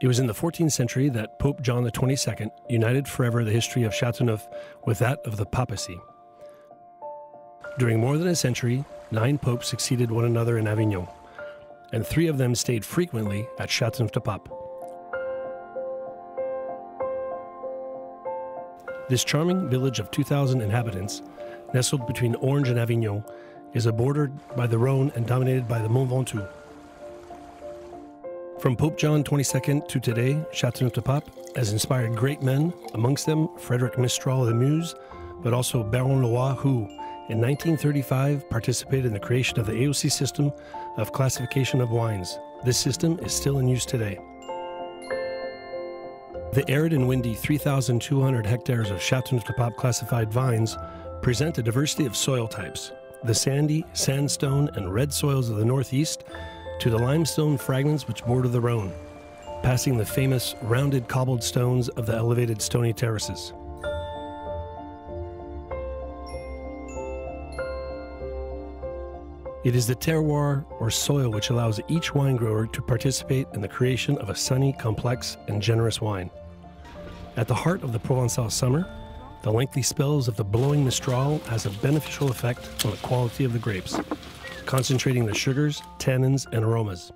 It was in the 14th century that Pope John XXII united forever the history of Chateauneuf with that of the papacy. During more than a century, 9 popes succeeded one another in Avignon, and 3 of them stayed frequently at Châteauneuf-du-Pape. This charming village of 2,000 inhabitants, nestled between Orange and Avignon, is bordered by the Rhône and dominated by the Mont Ventoux. From Pope John XXII to today, Châteauneuf-du-Pape has inspired great men, amongst them Frédéric Mistral the Muse, but also Baron Loire, who, in 1935, participated in the creation of the AOC system of classification of wines. This system is still in use today. The arid and windy 3,200 hectares of Châteauneuf-du-Pape classified vines present a diversity of soil types, the sandy, sandstone, and red soils of the northeast to the limestone fragments which border the Rhône, passing the famous rounded cobbled stones of the elevated stony terraces. It is the terroir, or soil, which allows each wine grower to participate in the creation of a sunny, complex, and generous wine. At the heart of the Provençal summer, the lengthy spells of the blowing Mistral has a beneficial effect on the quality of the grapes, concentrating the sugars, tannins, and aromas.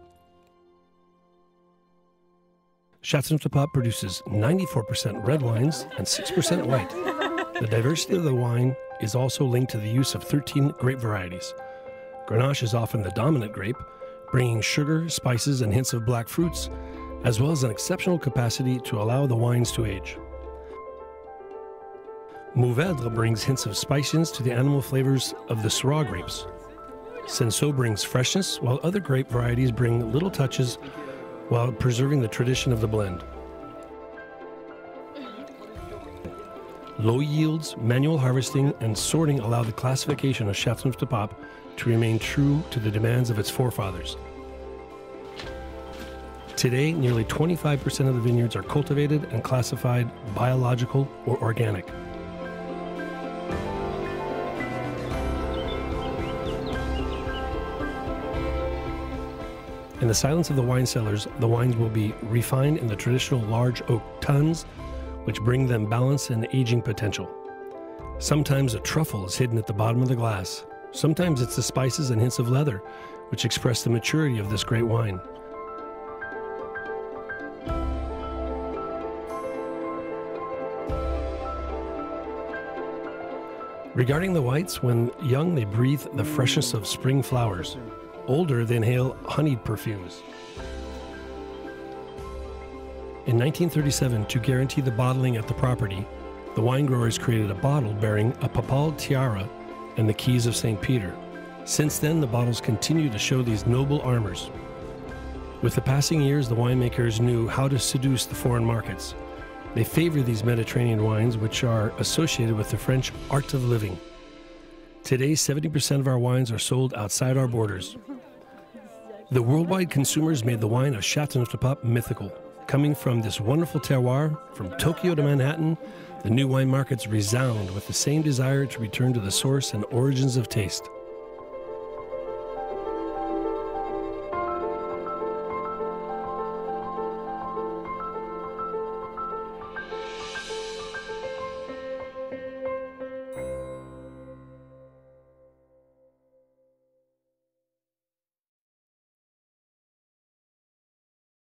Châteauneuf-du-Pape produces 94% red wines and 6% white. The diversity of the wine is also linked to the use of 13 grape varieties. Grenache is often the dominant grape, bringing sugar, spices, and hints of black fruits, as well as an exceptional capacity to allow the wines to age. Mourvèdre brings hints of spiciness to the animal flavors of the Syrah grapes. Cinsault brings freshness, while other grape varieties bring little touches while preserving the tradition of the blend. Low yields, manual harvesting, and sorting allow the classification of Châteauneuf-du-Pape to remain true to the demands of its forefathers. Today, nearly 25% of the vineyards are cultivated and classified biological or organic. In the silence of the wine cellars, the wines will be refined in the traditional large oak tuns, which bring them balance and aging potential. Sometimes a truffle is hidden at the bottom of the glass. Sometimes it's the spices and hints of leather, which express the maturity of this great wine. Regarding the whites, when young, they breathe the freshness of spring flowers. Older, they inhale honeyed perfumes. In 1937, to guarantee the bottling at the property, the wine growers created a bottle bearing a papal tiara and the keys of St. Peter. Since then, the bottles continue to show these noble armors. With the passing years, the winemakers knew how to seduce the foreign markets. They favor these Mediterranean wines, which are associated with the French art of living. Today, 70% of our wines are sold outside our borders. The worldwide consumers made the wine of Châteauneuf-du-Pape mythical. Coming from this wonderful terroir, from Tokyo to Manhattan, the new wine markets resound with the same desire to return to the source and origins of taste.